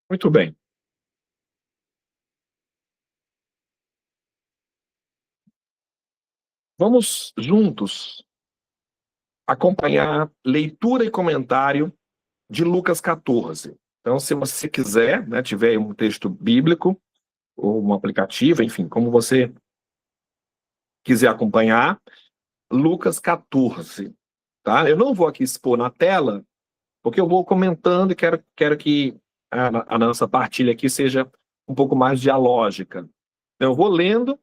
Muito bem. Vamos juntos acompanhar leitura e comentário de Lucas 14. Então, se você quiser, né, tiver um texto bíblico ou um aplicativo, enfim, como você quiser acompanhar, Lucas 14, tá? Eu não vou aqui expor na tela, porque eu vou comentando e quero que a nossa partilha aqui seja um pouco mais dialógica. Então, eu vou lendo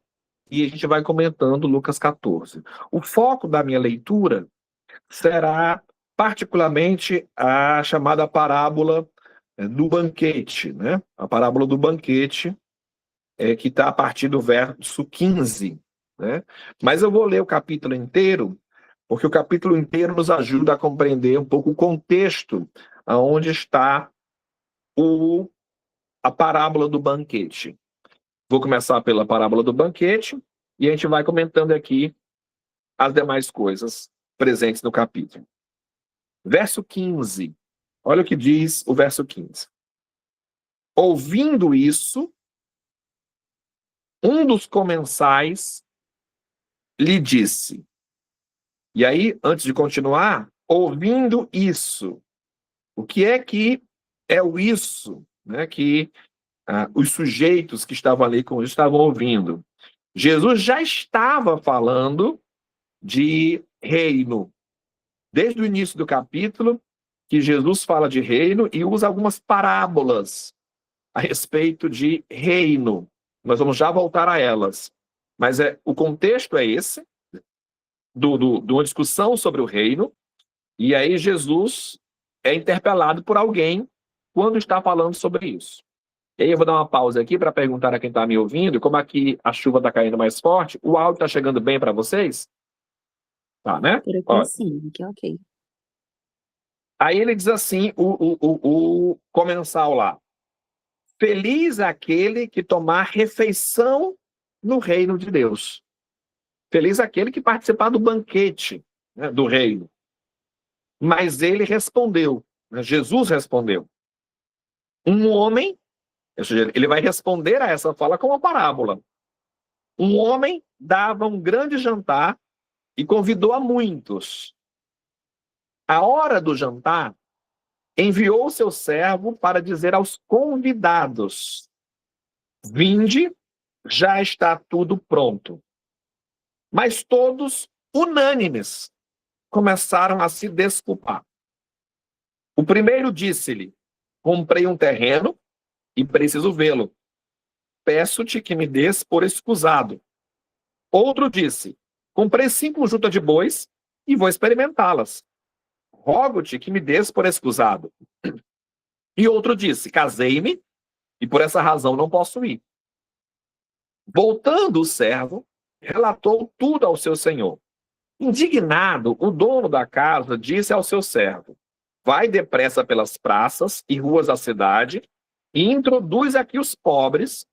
e a gente vai comentando Lucas 14. O foco da minha leitura será particularmente a chamada parábola do banquete, né? A parábola do banquete, que está a partir do verso 15, né? Mas eu vou ler o capítulo inteiro, porque o capítulo inteiro nos ajuda a compreender um pouco o contexto aonde está a parábola do banquete. Vou começar pela parábola do banquete e a gente vai comentando aqui as demais coisas presentes no capítulo. Verso 15. Olha o que diz o verso 15. Ouvindo isso, um dos comensais lhe disse. E aí, antes de continuar, ouvindo isso. O que é o isso, né, que os sujeitos que estavam ali com isso estavam ouvindo? Jesus já estava falando de reino. Desde o início do capítulo, que Jesus fala de reino e usa algumas parábolas a respeito de reino. Nós vamos já voltar a elas. Mas o contexto é esse, de uma discussão sobre o reino, e aí Jesus é interpelado por alguém quando está falando sobre isso. E aí eu vou dar uma pausa aqui para perguntar a quem está me ouvindo, como aqui a chuva está caindo mais forte, o áudio está chegando bem para vocês? Tá, né? Por aqui Ó, sim, aqui ok. aí ele diz assim, o comensal lá, feliz aquele que tomar refeição no reino de Deus. Feliz aquele que participar do banquete, né, do reino. Mas ele respondeu, né, Jesus respondeu. Um homem, ou seja, ele vai responder a essa fala com uma parábola. Um homem dava um grande jantar e convidou a muitos. À hora do jantar, enviou seu servo para dizer aos convidados: vinde, já está tudo pronto. Mas todos, unânimes, começaram a se desculpar. O primeiro disse-lhe: comprei um terreno e preciso vê-lo. Peço-te que me des por escusado. Outro disse: comprei 5 juntas de bois e vou experimentá-las. Rogo-te que me des por escusado. E outro disse: casei-me e por essa razão não posso ir. Voltando o servo, relatou tudo ao seu senhor. Indignado, o dono da casa disse ao seu servo: vai depressa pelas praças e ruas da cidade e introduz aqui os pobres,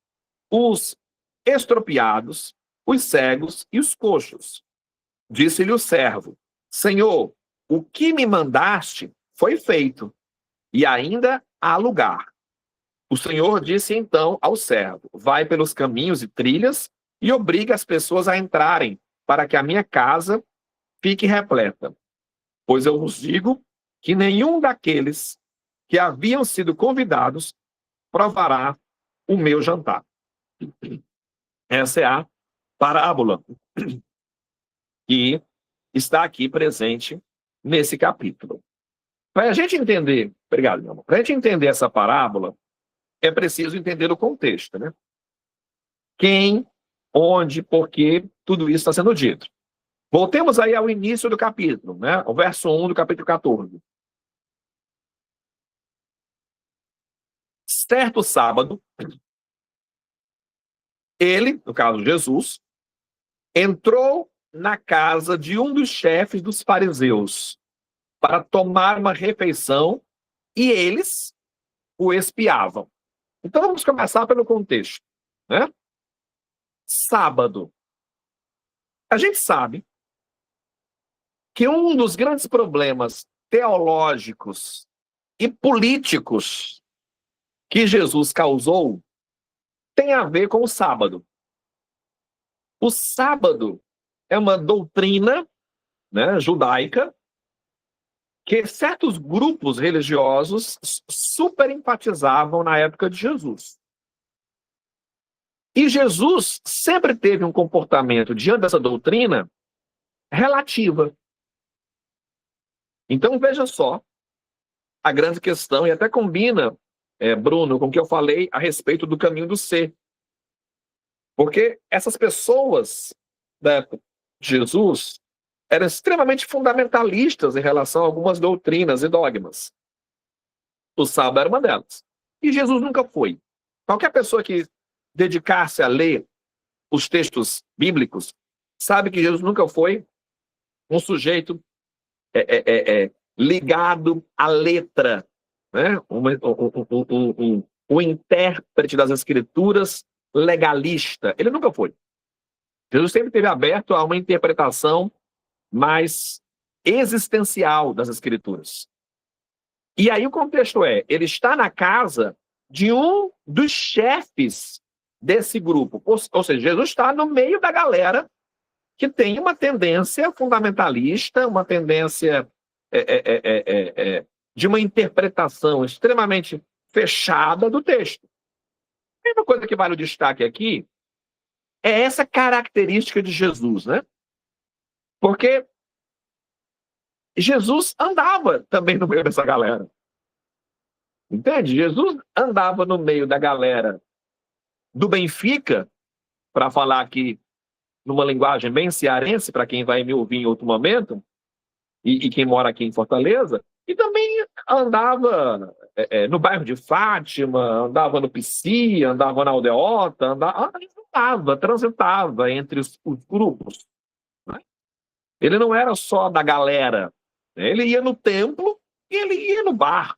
os estropiados, os cegos e os coxos. Disse-lhe o servo: Senhor, o que me mandaste foi feito, e ainda há lugar. O Senhor disse então ao servo: vai pelos caminhos e trilhas e obriga as pessoas a entrarem, para que a minha casa fique repleta. Pois eu vos digo que nenhum daqueles que haviam sido convidados provará o meu jantar. Essa é a parábola que está aqui presente nesse capítulo. Para a gente entender, obrigado, meu amor, para a gente entender essa parábola, é preciso entender o contexto, né? Quem, onde, por que tudo isso está sendo dito. Voltemos aí ao início do capítulo, né? O verso 1 do capítulo 14. Certo sábado, ele, no caso Jesus, entrou na casa de um dos chefes dos fariseus para tomar uma refeição e eles o espiavam. Então vamos começar pelo contexto, né? Sábado. A gente sabe que um dos grandes problemas teológicos e políticos que Jesus causou tem a ver com o sábado. O sábado é uma doutrina, né, judaica que certos grupos religiosos super enfatizavam na época de Jesus. E Jesus sempre teve um comportamento diante dessa doutrina relativa. Então, veja só a grande questão, e até combina, Bruno, com o que eu falei a respeito do caminho do ser. Porque essas pessoas da época de Jesus eram extremamente fundamentalistas em relação a algumas doutrinas e dogmas. O sábado era uma delas. E Jesus nunca foi. Qualquer pessoa que dedicar-se a ler os textos bíblicos sabe que Jesus nunca foi um sujeito ligado à letra, né? Um intérprete das escrituras legalista. Ele nunca foi. Jesus sempre esteve aberto a uma interpretação mais existencial das escrituras. E aí o contexto ele está na casa de um dos chefes desse grupo. Ou seja, Jesus está no meio da galera que tem uma tendência fundamentalista, uma tendência de uma interpretação extremamente fechada do texto. A única coisa que vale o destaque aqui é essa característica de Jesus, né? Porque Jesus andava também no meio dessa galera. Entende? Jesus andava no meio da galera do Benfica, para falar aqui numa linguagem bem cearense, para quem vai me ouvir em outro momento, e quem mora aqui em Fortaleza, e também andava no bairro de Fátima, andava no Pici, andava na Aldeota, transitava entre os grupos. Né? Ele não era só da galera, né? Ele ia no templo e ele ia no bar.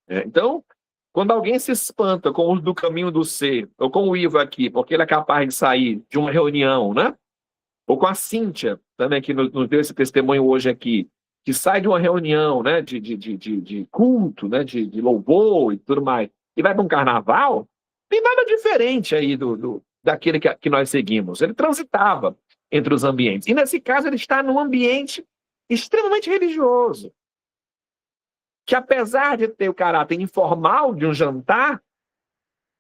Então, quando alguém se espanta com os do caminho do ser, ou com o Ivo aqui, porque ele é capaz de sair de uma reunião, né? Ou com a Cíntia, também, que nos deu esse testemunho hoje aqui, que sai de uma reunião, né, de culto, né, de louvor e tudo mais, e vai para um carnaval, tem nada diferente aí daquele que nós seguimos. Ele transitava entre os ambientes. E, nesse caso, ele está num ambiente extremamente religioso, que, apesar de ter o caráter informal de um jantar,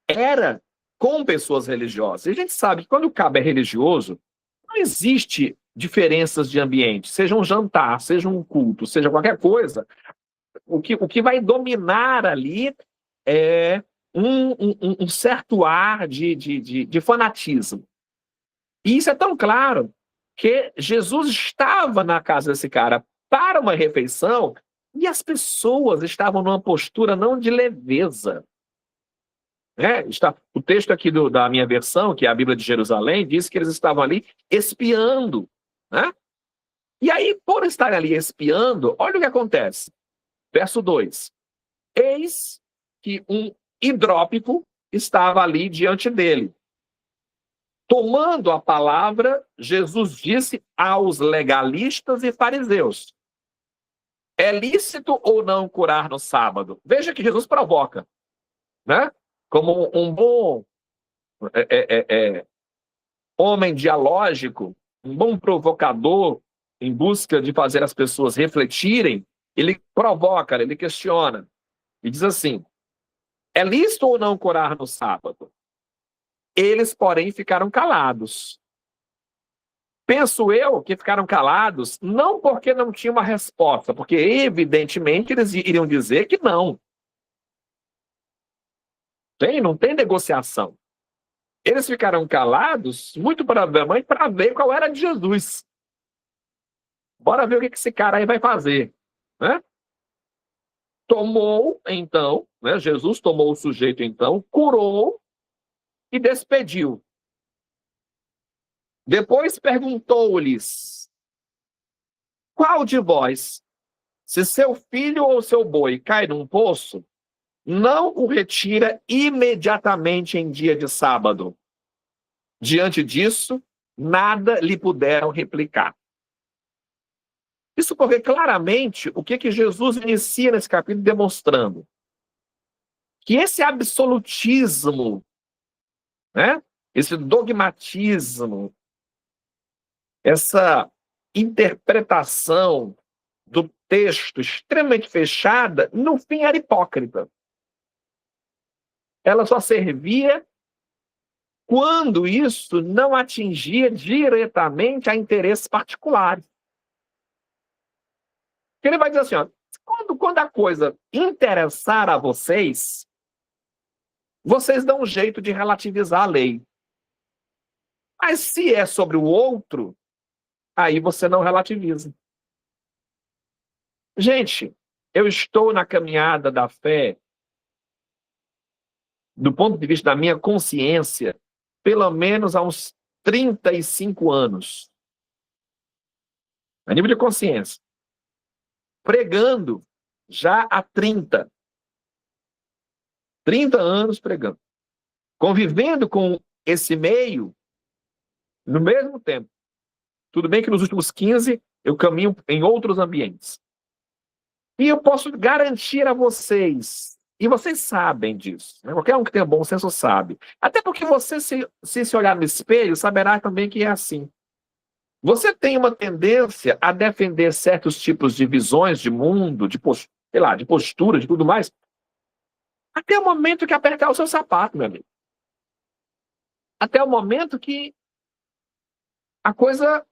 era com pessoas religiosas. E a gente sabe que quando o cabo é religioso, não existe diferenças de ambiente, seja um jantar, seja um culto, seja qualquer coisa. O que vai dominar ali é um certo ar de fanatismo. E isso é tão claro que Jesus estava na casa desse cara para uma refeição e as pessoas estavam numa postura não de leveza. O texto aqui da minha versão, que é a Bíblia de Jerusalém, diz que eles estavam ali espiando. Né? E aí, por estarem ali espiando, olha o que acontece. Verso 2. Eis que um hidrópico estava ali diante dele. Tomando a palavra, Jesus disse aos legalistas e fariseus: é lícito ou não curar no sábado? Veja que Jesus provoca, né? Como um bom homem dialógico, um bom provocador em busca de fazer as pessoas refletirem, ele provoca, ele questiona. E diz assim: é lícito ou não curar no sábado? Eles, porém, ficaram calados. Penso eu que ficaram calados não porque não tinha uma resposta, porque evidentemente eles iriam dizer que não. Não tem negociação. Eles ficaram calados, muito provavelmente, para ver qual era de Jesus. Bora ver o que esse cara aí vai fazer. Né? Tomou, então, né? Jesus tomou o sujeito, então, curou e despediu. Depois perguntou-lhes: qual de vós, se seu filho ou seu boi cai num poço, não o retira imediatamente em dia de sábado? Diante disso, nada lhe puderam replicar. Isso porque claramente o que Jesus inicia nesse capítulo demonstrando? que esse absolutismo, né, esse dogmatismo, essa interpretação do texto extremamente fechada, no fim era hipócrita. Ela só servia quando isso não atingia diretamente a interesses particulares. Ele vai dizer assim, ó, quando a coisa interessar a vocês, vocês dão um jeito de relativizar a lei. Mas se é sobre o outro, aí você não relativiza. Gente, eu estou na caminhada da fé, do ponto de vista da minha consciência, pelo menos há uns 35 anos. A nível de consciência. Pregando já há 30 anos pregando. Convivendo com esse meio no mesmo tempo. Tudo bem que nos últimos 15 eu caminho em outros ambientes. E eu posso garantir a vocês, e vocês sabem disso, né? Qualquer um que tenha bom senso sabe. Até porque você, se olhar no espelho, saberá também que é assim. Você tem uma tendência a defender certos tipos de visões de mundo, de postura, de tudo mais, até o momento que apertar o seu sapato, meu amigo. Até o momento que a coisa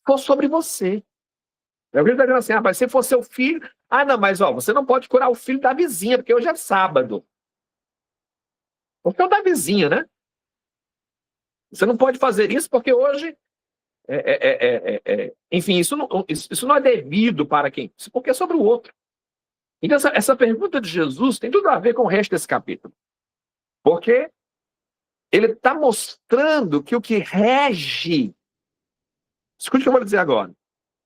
for sobre você. Alguém está dizendo assim, mas se for seu filho... não, mas você não pode curar o filho da vizinha, porque hoje é sábado. Porque é o da vizinha, né? Você não pode fazer isso porque hoje... Enfim, isso não é devido para quem? Isso porque é sobre o outro. Então, essa pergunta de Jesus tem tudo a ver com o resto desse capítulo. Porque ele está mostrando que o que rege... Escute o que eu vou dizer agora.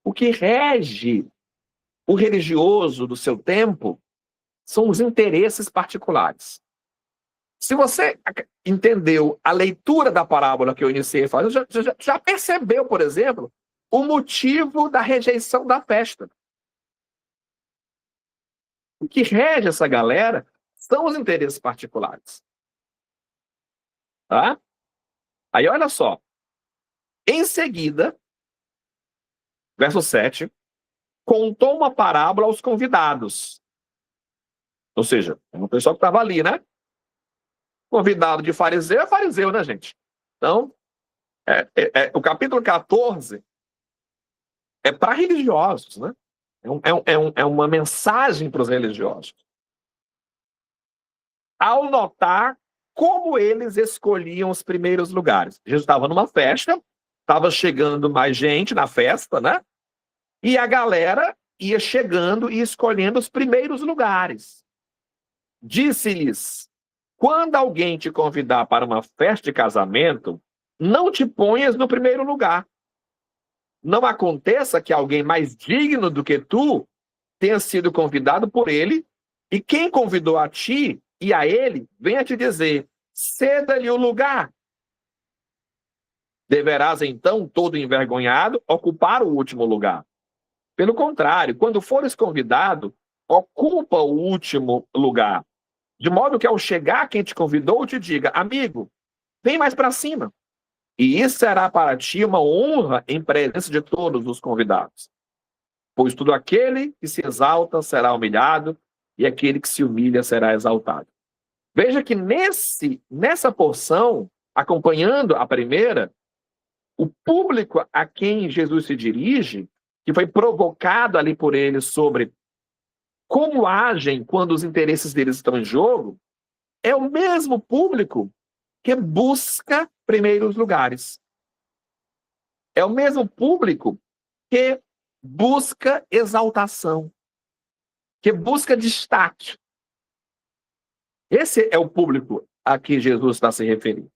O que rege o religioso do seu tempo são os interesses particulares. Se você entendeu a leitura da parábola que eu iniciei fazendo, já percebeu, por exemplo, o motivo da rejeição da festa. O que rege essa galera são os interesses particulares. Tá? Aí olha só. Em seguida, verso 7, contou uma parábola aos convidados. Ou seja, uma pessoa que estava ali, né? Convidado de fariseu é fariseu, né, gente? Então, o capítulo 14 é para religiosos, né? É uma mensagem para os religiosos. Ao notar como eles escolhiam os primeiros lugares. Jesus estava numa festa, estava chegando mais gente na festa, né? E a galera ia chegando e escolhendo os primeiros lugares. Disse-lhes, quando alguém te convidar para uma festa de casamento, não te ponhas no primeiro lugar. Não aconteça que alguém mais digno do que tu tenha sido convidado por ele, e quem convidou a ti e a ele venha te dizer, ceda-lhe o lugar. Deverás então, todo envergonhado, ocupar o último lugar. Pelo contrário, quando fores convidado, ocupa o último lugar, de modo que ao chegar quem te convidou te diga, amigo, vem mais para cima. E isso será para ti uma honra em presença de todos os convidados. Pois todo aquele que se exalta será humilhado, e aquele que se humilha será exaltado. Veja que nessa porção, acompanhando a primeira, o público a quem Jesus se dirige, que foi provocado ali por ele sobre como agem quando os interesses deles estão em jogo, é o mesmo público que busca primeiros lugares. É o mesmo público que busca exaltação, que busca destaque. Esse é o público a que Jesus está se referindo.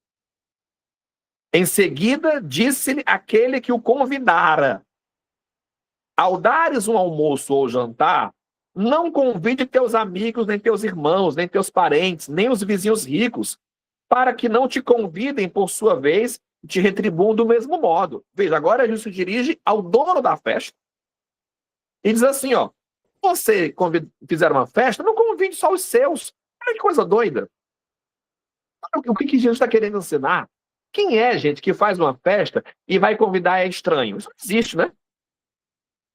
Em seguida, disse-lhe aquele que o convidara, ao dares um almoço ou jantar, não convide teus amigos, nem teus irmãos, nem teus parentes, nem os vizinhos ricos, para que não te convidem por sua vez e te retribuam do mesmo modo. Veja, agora Jesus se dirige ao dono da festa e diz assim, você fizer uma festa, não convide só os seus. Olha que coisa doida. O que Jesus está querendo ensinar? Quem é, gente, que faz uma festa e vai convidar estranho? Isso não existe, né?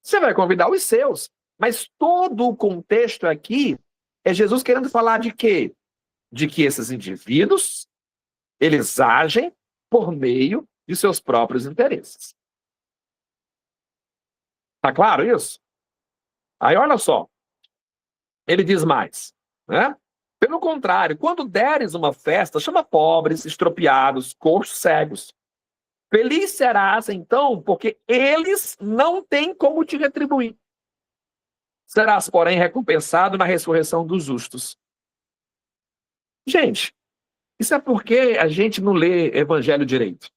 Você vai convidar os seus. Mas todo o contexto aqui é Jesus querendo falar de quê? De que esses indivíduos, eles agem por meio de seus próprios interesses. Tá claro isso? Aí olha só, ele diz mais, né? Pelo contrário, quando deres uma festa, chama pobres, estropiados, coxos, cegos. Feliz serás, então, porque eles não têm como te retribuir. Serás, porém, recompensado na ressurreição dos justos. Gente, isso é porque a gente não lê evangelho direito.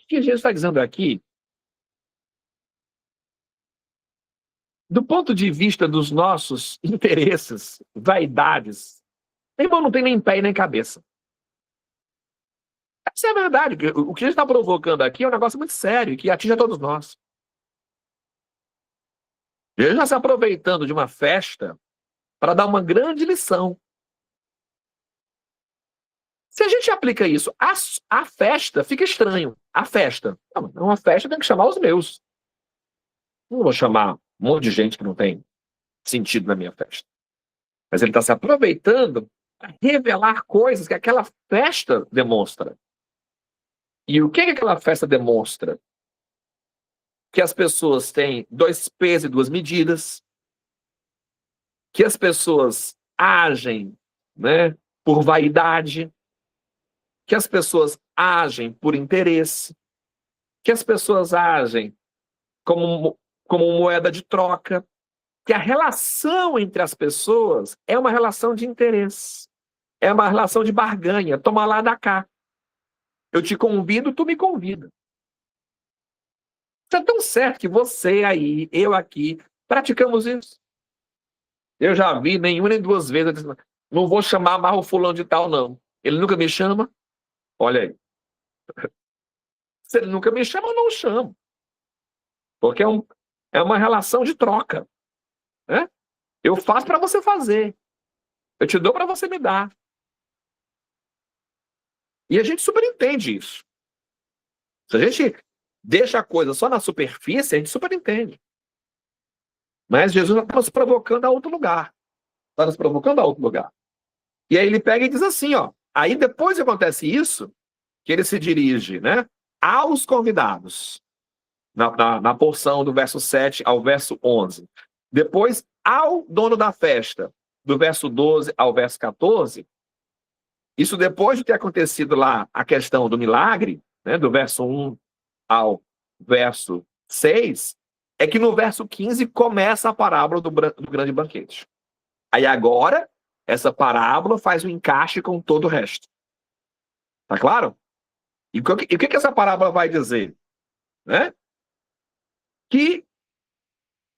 O que Jesus está dizendo aqui, do ponto de vista dos nossos interesses, vaidades, irmão, não tem nem pé e nem cabeça. Isso é verdade. O que a gente está provocando aqui é um negócio muito sério, que atinge a todos nós. Ele está se aproveitando de uma festa para dar uma grande lição. Se a gente aplica isso à festa, fica estranho. A festa. Não, uma festa tem que chamar os meus. Não vou chamar um monte de gente que não tem sentido na minha festa. Mas ele está se aproveitando para revelar coisas que aquela festa demonstra. E o que aquela festa demonstra? Que as pessoas têm 2 pesos e 2 medidas, que as pessoas agem, né, por vaidade, que as pessoas agem por interesse, que as pessoas agem como moeda de troca, que a relação entre as pessoas é uma relação de interesse, é uma relação de barganha, toma lá, dá cá. Eu te convido, tu me convida. Isso é tão certo que você aí, eu aqui, praticamos isso. Eu já vi nenhuma nem 2 vezes, eu disse, não vou chamar mais o fulano de tal, não. Ele nunca me chama? Olha aí. Se ele nunca me chama, eu não chamo. Porque é uma relação de troca. Né? Eu faço para você fazer. Eu te dou para você me dar. E a gente super entende isso. Se a gente deixa a coisa só na superfície, a gente super entende. Mas Jesus está nos provocando a outro lugar. Está nos provocando a outro lugar. E aí ele pega e diz assim, ó. Aí depois acontece isso, que ele se dirige, né, aos convidados. Na porção do verso 7 ao verso 11. Depois, ao dono da festa, do verso 12 ao verso 14. Isso depois de ter acontecido lá a questão do milagre, né, do verso 1 ao verso 6, é que no verso 15 começa a parábola do grande banquete. Aí agora, essa parábola faz um encaixe com todo o resto. Tá claro? E o que essa parábola vai dizer? Né? Que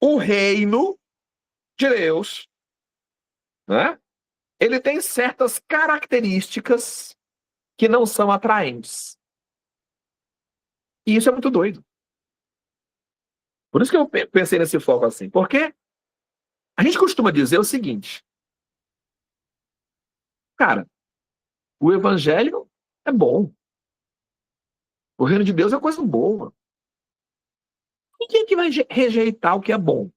o reino de Deus, né, ele tem certas características que não são atraentes. E isso é muito doido. Por isso que eu pensei nesse foco assim. Porque a gente costuma dizer o seguinte. Cara, o evangelho é bom. O reino de Deus é coisa boa. E quem é que vai rejeitar o que é bom?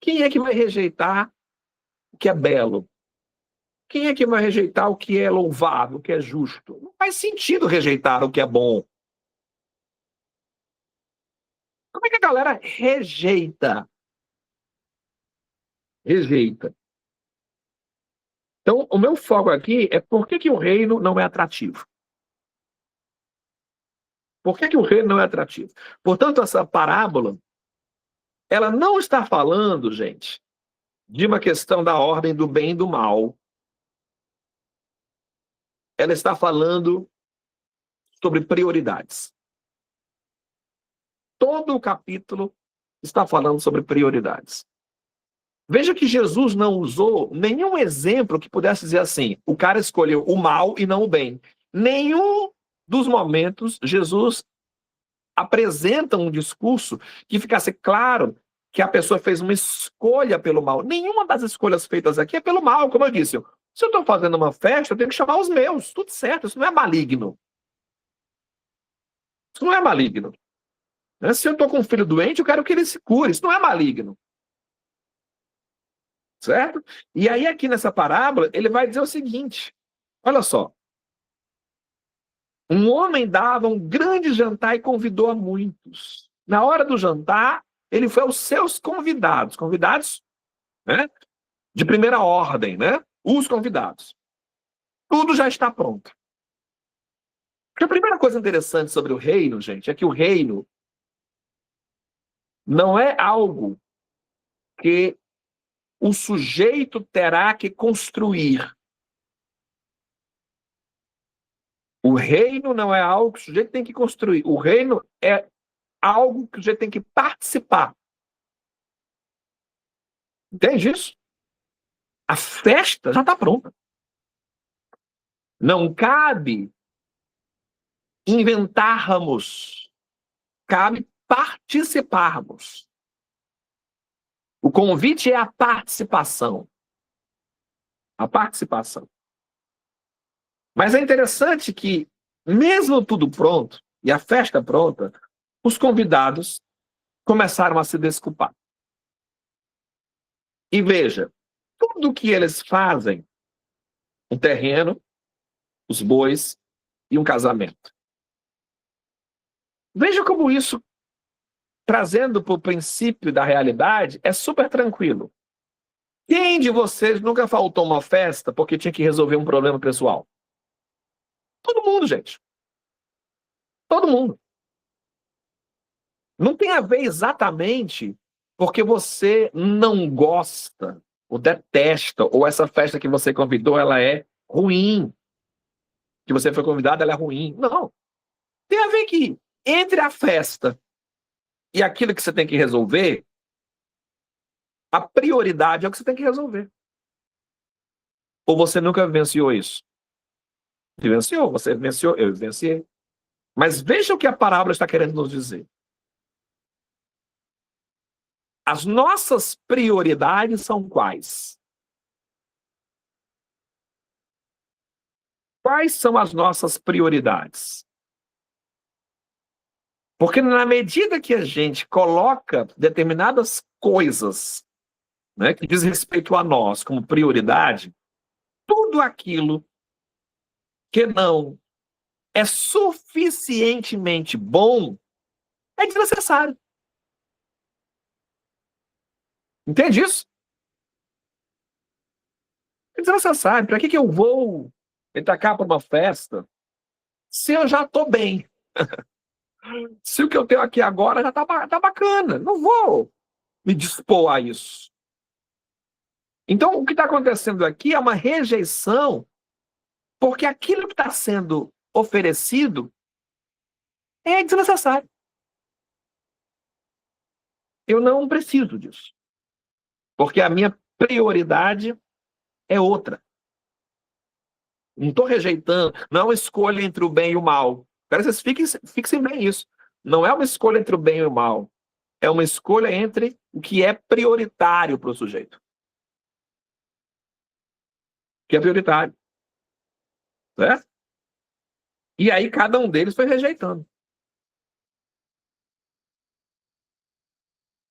Quem é que vai rejeitar o que é belo? Quem é que vai rejeitar o que é louvável, o que é justo? Não faz sentido rejeitar o que é bom. Como é que a galera rejeita? Rejeita. Então, o meu foco aqui é por que o reino não é atrativo. Por que o reino não é atrativo? Portanto, essa parábola, ela não está falando, gente, de uma questão da ordem do bem e do mal. Ela está falando sobre prioridades. Todo o capítulo está falando sobre prioridades. Veja que Jesus não usou nenhum exemplo que pudesse dizer assim, o cara escolheu o mal e não o bem. Nenhum dos momentos Jesus apresentam um discurso que ficasse claro que a pessoa fez uma escolha pelo mal. Nenhuma das escolhas feitas aqui é pelo mal, como eu disse. Se eu estou fazendo uma festa, eu tenho que chamar os meus. Tudo certo, isso não é maligno. Isso não é maligno. Se eu estou com um filho doente, eu quero que ele se cure. Isso não é maligno. Certo? E aí, aqui nessa parábola, ele vai dizer o seguinte: olha só. Um homem dava um grande jantar e convidou a muitos. Na hora do jantar, ele foi aos seus convidados, né, de primeira ordem, né? Os convidados. Tudo já está pronto. Porque a primeira coisa interessante sobre o reino, gente, é que o reino não é algo que o sujeito terá que construir. O reino não é algo que o sujeito tem que construir. O reino é algo que o sujeito tem que participar. Entende isso? A festa já está pronta. Não cabe inventarmos, cabe participarmos. O convite é a participação. A participação. Mas é interessante que, mesmo tudo pronto, e a festa pronta, os convidados começaram a se desculpar. E veja, tudo que eles fazem, um terreno, os bois e um casamento. Veja como isso, trazendo para o princípio da realidade, é super tranquilo. Quem de vocês nunca faltou uma festa porque tinha que resolver um problema pessoal? Todo mundo, gente. Todo mundo. Não tem a ver exatamente porque você não gosta, ou detesta, ou essa festa que você convidou, ela é ruim. Que você foi convidado, ela é ruim. Não. Tem a ver que entre a festa e aquilo que você tem que resolver, a prioridade é o que você tem que resolver. Ou você nunca vivenciou isso? Vivenciou, você vivenciou, eu vivenciei. Mas veja o que a parábola está querendo nos dizer. As nossas prioridades são quais? Quais são as nossas prioridades? Porque na medida que a gente coloca determinadas coisas, né, que diz respeito a nós como prioridade, tudo aquilo que não é suficientemente bom é desnecessário. Entende isso? É desnecessário. Para que eu vou tacar para uma festa se eu já estou bem? Se o que eu tenho aqui agora já tá bacana. Não vou me dispor a isso. Então, o que está acontecendo aqui é uma rejeição, porque aquilo que está sendo oferecido é desnecessário. Eu não preciso disso. Porque a minha prioridade é outra. Não estou rejeitando, não é uma escolha entre o bem e o mal. Quero que vocês fixem bem isso. Não é uma escolha entre o bem e o mal. É uma escolha entre o que é prioritário para o sujeito. O que é prioritário. Certo? E aí cada um deles foi rejeitando.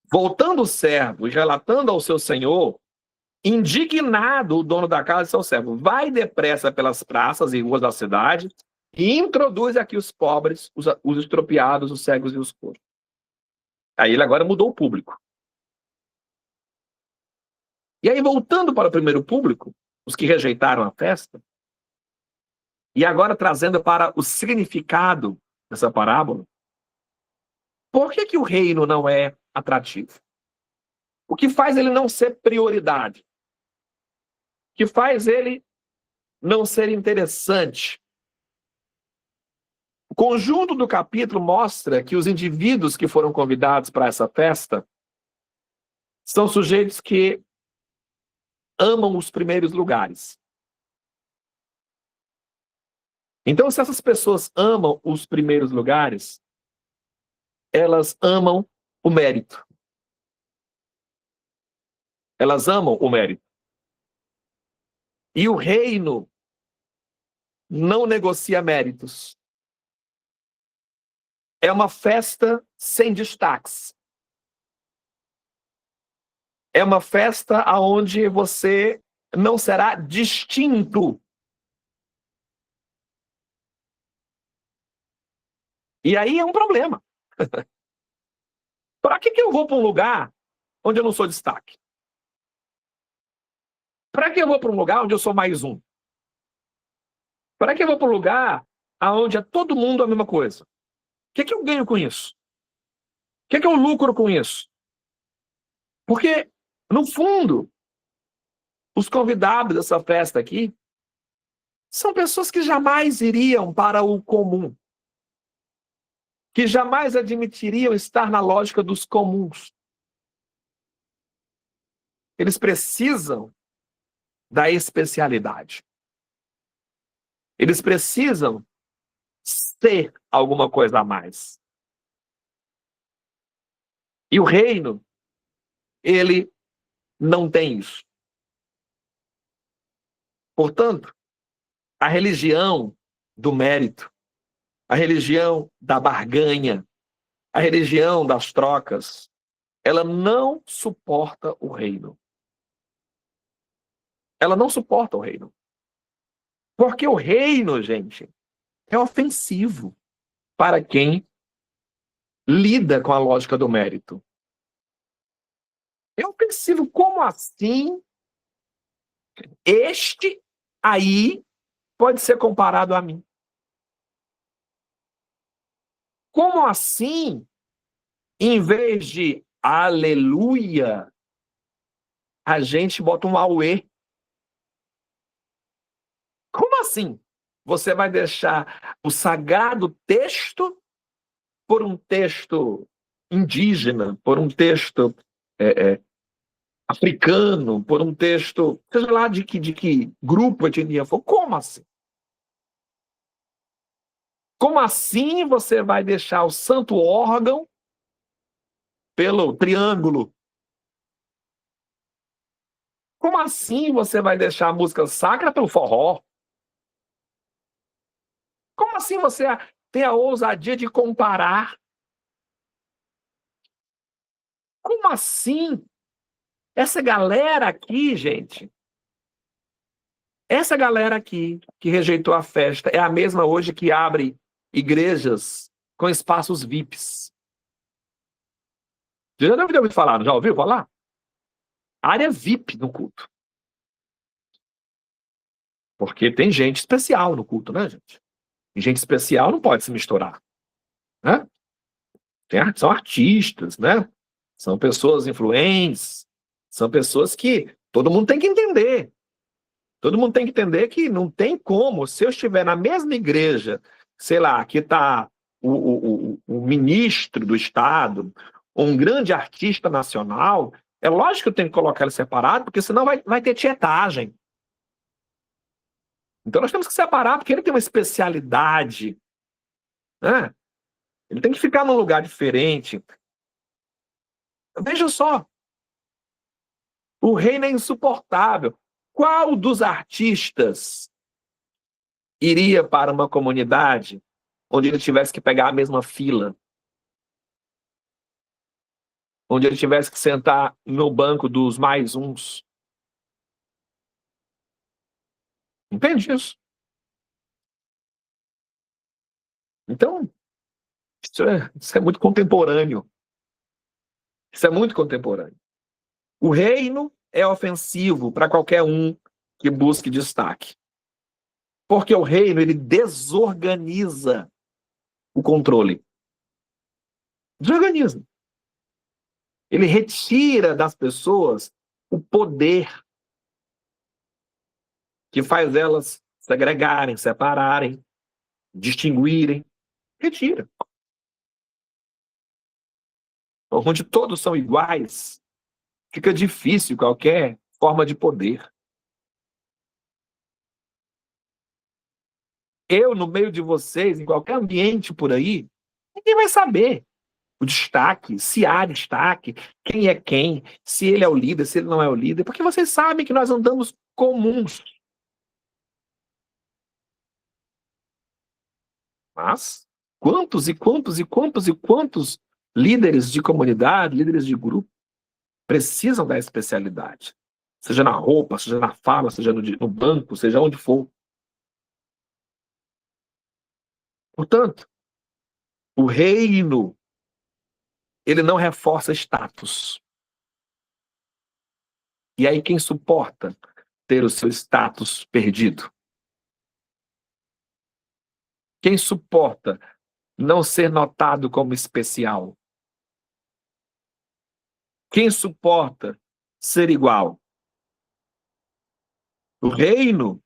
Voltando o servo e relatando ao seu senhor, indignado, o dono da casa disse ao servo: vai depressa pelas praças e ruas da cidade e introduz aqui os pobres, os estropiados, os cegos e os coxos. Aí ele agora mudou o público. E aí, voltando para o primeiro público, os que rejeitaram a festa, e agora trazendo para o significado dessa parábola, por que o reino não é atrativo? O que faz ele não ser prioridade? O que faz ele não ser interessante? O conjunto do capítulo mostra que os indivíduos que foram convidados para essa festa são sujeitos que amam os primeiros lugares. Então, se essas pessoas amam os primeiros lugares, elas amam o mérito. Elas amam o mérito. E o reino não negocia méritos. É uma festa sem destaques. É uma festa onde você não será distinto. E aí é um problema. Para que eu vou para um lugar onde eu não sou destaque? Para que eu vou para um lugar onde eu sou mais um? Para que eu vou para um lugar onde é todo mundo a mesma coisa? O que eu ganho com isso? O que eu lucro com isso? Porque, no fundo, os convidados dessa festa aqui são pessoas que jamais iriam para o comum, que jamais admitiriam estar na lógica dos comuns. Eles precisam da especialidade. Eles precisam ser alguma coisa a mais. E o reino, ele não tem isso. Portanto, a religião do mérito, a religião da barganha, a religião das trocas, ela não suporta o reino. Ela não suporta o reino. Porque o reino, gente, é ofensivo para quem lida com a lógica do mérito. É ofensivo. Como assim este aí pode ser comparado a mim? Como assim, em vez de aleluia, a gente bota um auê? Como assim? Você vai deixar o sagrado texto por um texto indígena, por um texto africano, por um texto, seja lá de que grupo, etnia for? Como assim? Como assim você vai deixar o santo órgão pelo triângulo? Como assim você vai deixar a música sacra pelo forró? Como assim você tem a ousadia de comparar? Como assim? Essa galera aqui, gente, essa galera aqui que rejeitou a festa é a mesma hoje que abre igrejas com espaços VIPs. Já deve ter ouvido falar, já ouviu falar? Área VIP no culto. Porque tem gente especial no culto, né, gente? E gente especial não pode se misturar, né? São artistas, né? São pessoas influentes, são pessoas que todo mundo tem que entender. Todo mundo tem que entender que não tem como, se eu estiver na mesma igreja, sei lá, que está o ministro do Estado, ou um grande artista nacional, é lógico que eu tenho que colocar ele separado, porque senão vai ter tietagem. Então nós temos que separar, porque ele tem uma especialidade, né? Ele tem que ficar num lugar diferente. Veja só, o reino é insuportável. Qual dos artistas iria para uma comunidade onde ele tivesse que pegar a mesma fila? Onde ele tivesse que sentar no banco dos mais uns? Entende isso? Então, isso é muito contemporâneo. Isso é muito contemporâneo. O reino é ofensivo para qualquer um que busque destaque. Porque o reino, ele desorganiza o controle. Desorganiza. Ele retira das pessoas o poder que faz elas segregarem, separarem, distinguirem. Retira. Onde todos são iguais, fica difícil qualquer forma de poder. Eu, no meio de vocês, em qualquer ambiente por aí, ninguém vai saber o destaque, se há destaque, quem é quem, se ele é o líder, se ele não é o líder, porque vocês sabem que nós andamos comuns. Mas quantos e quantos e quantos e quantos líderes de comunidade, líderes de grupo, precisam da especialidade? Seja na roupa, seja na fala, seja no banco, seja onde for. Portanto, o reino, ele não reforça status. E aí quem suporta ter o seu status perdido? Quem suporta não ser notado como especial? Quem suporta ser igual? O reino,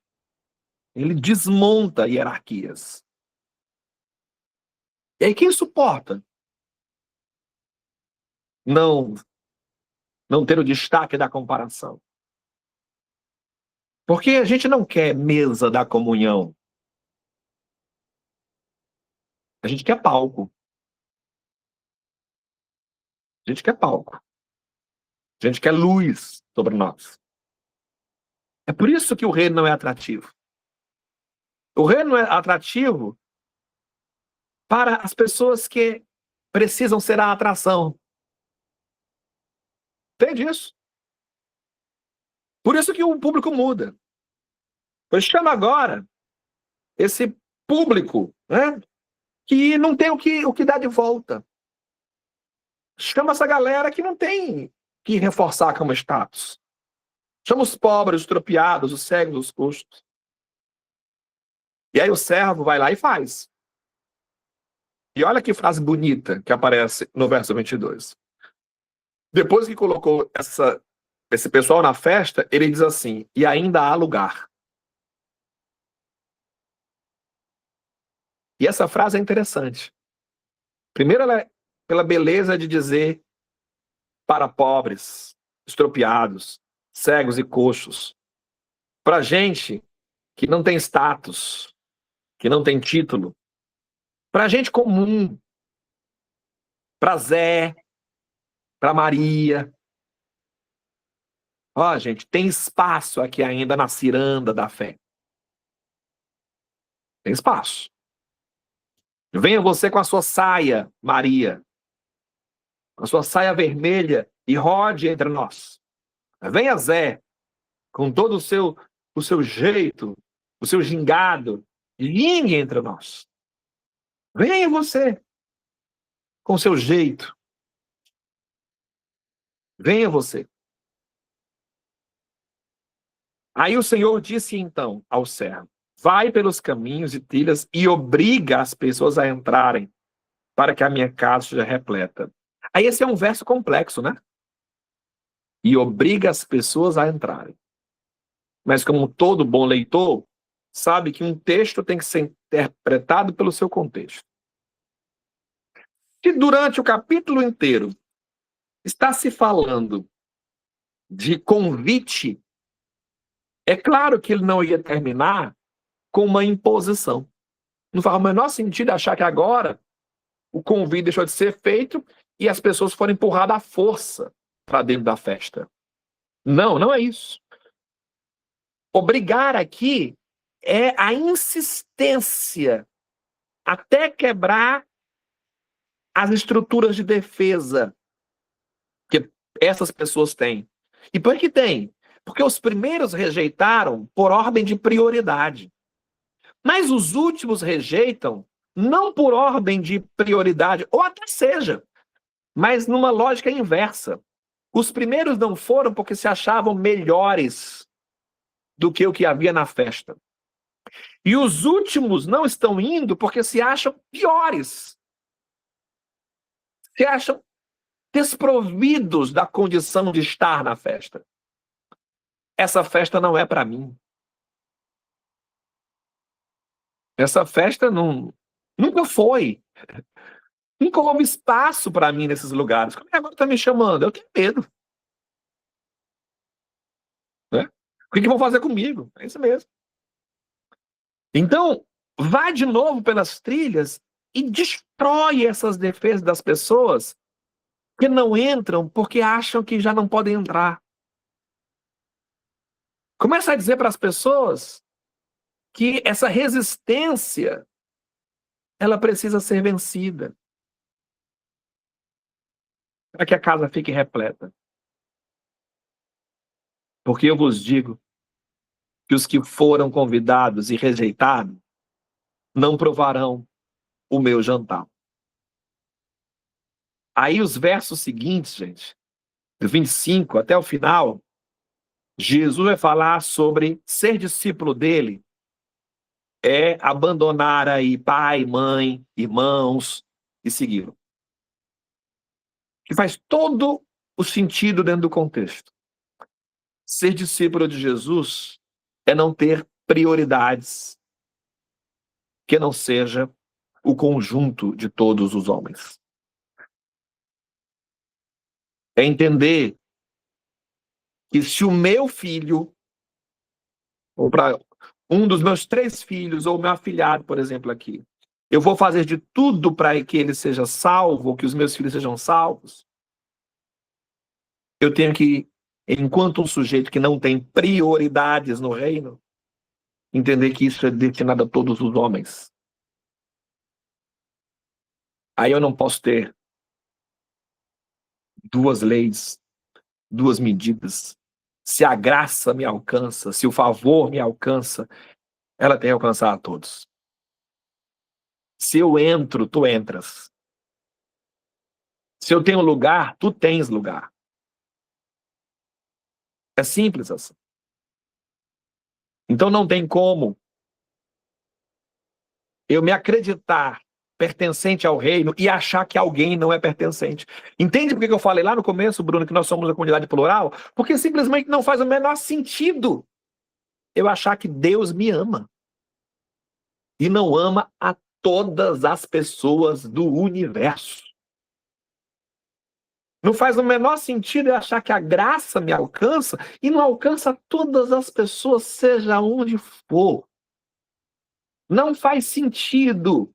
ele desmonta hierarquias. E aí quem suporta não não ter o destaque da comparação? Porque a gente não quer mesa da comunhão. A gente quer palco. A gente quer palco. A gente quer luz sobre nós. É por isso que o reino não é atrativo. O reino é atrativo para as pessoas que precisam ser a atração. Entende isso? Por isso que o público muda. Eu chamo agora esse público, né, que não tem o que dar de volta. Chama essa galera que não tem que reforçar como status. Chama os pobres, os tropiados, os cegos, os coxos. E aí o servo vai lá e faz. E olha que frase bonita que aparece no verso 22. Depois que colocou esse pessoal na festa, ele diz assim: e ainda há lugar. E essa frase é interessante. Primeiro, ela é pela beleza de dizer para pobres, estropiados, cegos e coxos. Para gente que não tem status, que não tem título. Para gente comum. Para Zé, para Maria. Ó, gente, tem espaço aqui ainda na ciranda da fé. Tem espaço. Venha você com a sua saia, Maria, com a sua saia vermelha e rode entre nós. Venha Zé, com todo o seu jeito, o seu gingado, lingue entre nós. Venha você, com o seu jeito. Venha você. Aí o Senhor disse então ao servo: vai pelos caminhos e trilhas e obriga as pessoas a entrarem, para que a minha casa seja repleta. Aí esse é um verso complexo, né? E obriga as pessoas a entrarem. Mas como todo bom leitor, sabe que um texto tem que ser interpretado pelo seu contexto. Se durante o capítulo inteiro está se falando de convite, é claro que ele não ia terminar com uma imposição. Não faz o menor sentido achar que agora o convite deixou de ser feito e as pessoas foram empurradas à força para dentro da festa. Não, não é isso. Obrigar aqui é a insistência até quebrar as estruturas de defesa que essas pessoas têm. E por que tem? Porque os primeiros rejeitaram por ordem de prioridade. Mas os últimos rejeitam não por ordem de prioridade, ou até seja, mas numa lógica inversa. Os primeiros não foram porque se achavam melhores do que o que havia na festa. E os últimos não estão indo porque se acham piores. Se acham desprovidos da condição de estar na festa. Essa festa não é para mim. Essa festa nunca foi. Nunca houve espaço para mim nesses lugares. Como é que agora está me chamando? Eu tenho medo. Né? O que vão fazer comigo? É isso mesmo. Então, vá de novo pelas trilhas e destrói essas defesas das pessoas que não entram porque acham que já não podem entrar. Começa a dizer para as pessoas que essa resistência ela precisa ser vencida para que a casa fique repleta. Porque eu vos digo que os que foram convidados e rejeitados não provarão o meu jantar. Aí os versos seguintes, gente, do 25 até o final, Jesus vai falar sobre ser discípulo dele é abandonar aí pai, mãe, irmãos e segui-lo. Que faz todo o sentido dentro do contexto. Ser discípulo de Jesus é não ter prioridades que não seja o conjunto de todos os homens. É entender que se o meu filho, ou para um dos meus 3 filhos, ou meu afilhado, por exemplo, aqui, eu vou fazer de tudo para que ele seja salvo, ou que os meus filhos sejam salvos, eu tenho que, enquanto um sujeito que não tem prioridades no reino, entender que isso é destinado a todos os homens. Aí eu não posso ter 2 leis, 2 medidas. Se a graça me alcança, se o favor me alcança, ela tem que alcançar a todos. Se eu entro, tu entras. Se eu tenho lugar, tu tens lugar. É simples assim. Então não tem como eu me acreditar pertencente ao reino e achar que alguém não é pertencente. Entende por que eu falei lá no começo, Bruno, que nós somos a comunidade plural? Porque simplesmente não faz o menor sentido eu achar que Deus me ama e não ama a todas as pessoas do universo. Não faz o menor sentido eu achar que a graça me alcança e não alcança todas as pessoas, seja onde for. Não faz sentido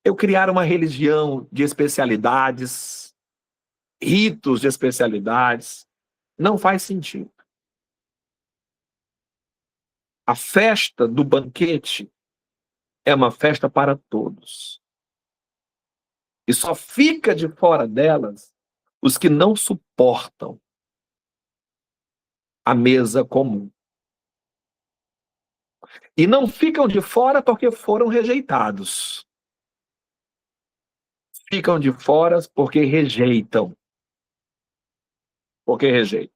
eu criar uma religião de especialidades, ritos de especialidades. Não faz sentido. A festa do banquete é uma festa para todos. E só fica de fora delas os que não suportam a mesa comum. E não ficam de fora porque foram rejeitados. Ficam de fora porque rejeitam. Porque rejeitam.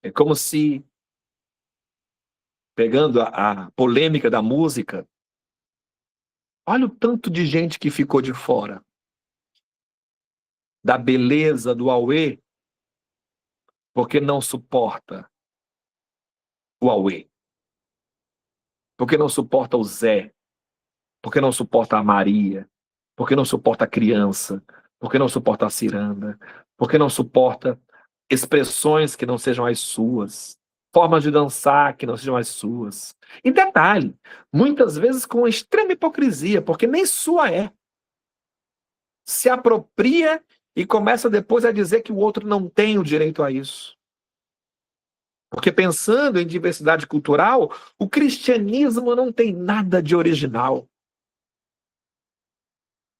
É como se, pegando a polêmica da música, olha o tanto de gente que ficou de fora da beleza do auê, porque não suporta o auê. Porque não suporta o Zé. Porque não suporta a Maria. Porque não suporta a criança. Porque não suporta a ciranda. Porque não suporta expressões que não sejam as suas. Formas de dançar que não sejam as suas. E detalhe, muitas vezes com extrema hipocrisia, porque nem sua é. Se apropria e começa depois a dizer que o outro não tem o direito a isso. Porque pensando em diversidade cultural, o cristianismo não tem nada de original.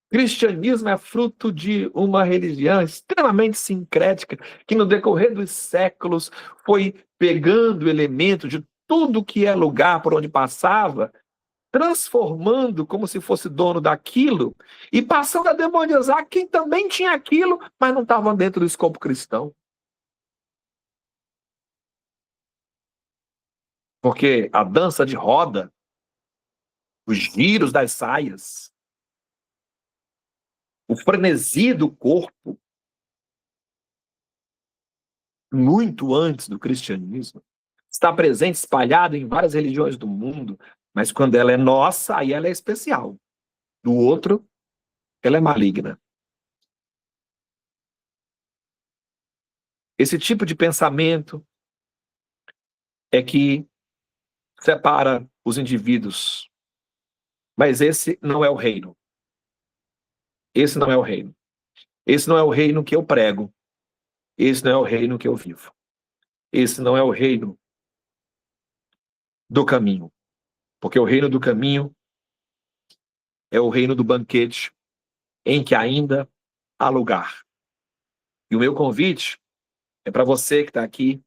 O cristianismo é fruto de uma religião extremamente sincrética, que no decorrer dos séculos foi pegando elementos de tudo que é lugar por onde passava, transformando como se fosse dono daquilo e passando a demonizar quem também tinha aquilo, mas não estava dentro do escopo cristão. Porque a dança de roda, os giros das saias, o frenesi do corpo, muito antes do cristianismo, está presente, espalhado em várias religiões do mundo, mas quando ela é nossa, aí ela é especial. Do outro, ela é maligna. Esse tipo de pensamento é que separa os indivíduos Mas esse não é o reino. Esse não é o reino. Esse não é o reino que eu prego. Esse não é o reino que eu vivo. Esse não é o reino do caminho. Porque o reino do caminho é o reino do banquete em que ainda há lugar. E o meu convite é para você que está aqui,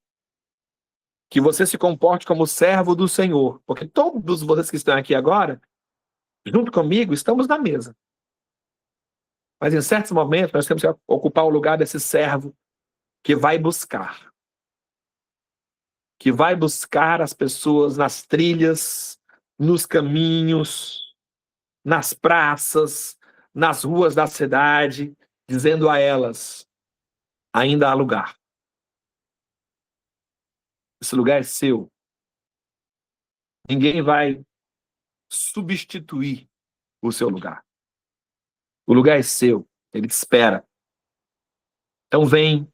que você se comporte como servo do Senhor. Porque todos vocês que estão aqui agora, junto comigo, estamos na mesa. Mas em certos momentos nós temos que ocupar o lugar desse servo que vai buscar. Que vai buscar as pessoas nas trilhas, nos caminhos, nas praças, nas ruas da cidade, dizendo a elas: ainda há lugar. Esse lugar é seu. Ninguém vai substituir o seu lugar. O lugar é seu. Ele te espera. Então vem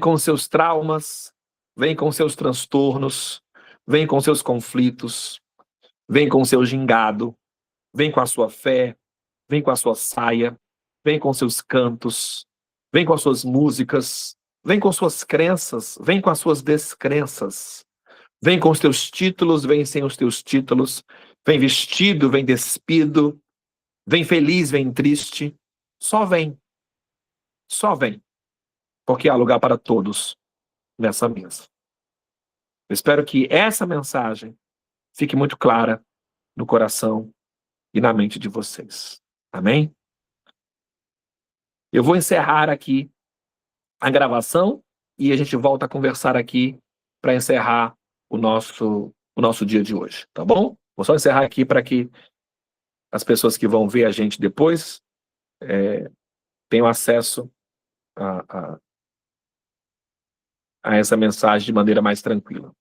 com seus traumas, vem com seus transtornos, vem com seus conflitos, vem com seu gingado, vem com a sua fé, vem com a sua saia, vem com seus cantos, vem com as suas músicas, vem com suas crenças, vem com as suas descrenças, vem com os teus títulos, vem sem os teus títulos, vem vestido, vem despido, vem feliz, vem triste, só vem, porque há lugar para todos nessa mesa. Eu espero que essa mensagem fique muito clara no coração e na mente de vocês. Amém? Eu vou encerrar aqui a gravação e a gente volta a conversar aqui para encerrar o nosso dia de hoje, tá bom? Vou só encerrar aqui para que as pessoas que vão ver a gente depois tenham acesso a essa mensagem de maneira mais tranquila.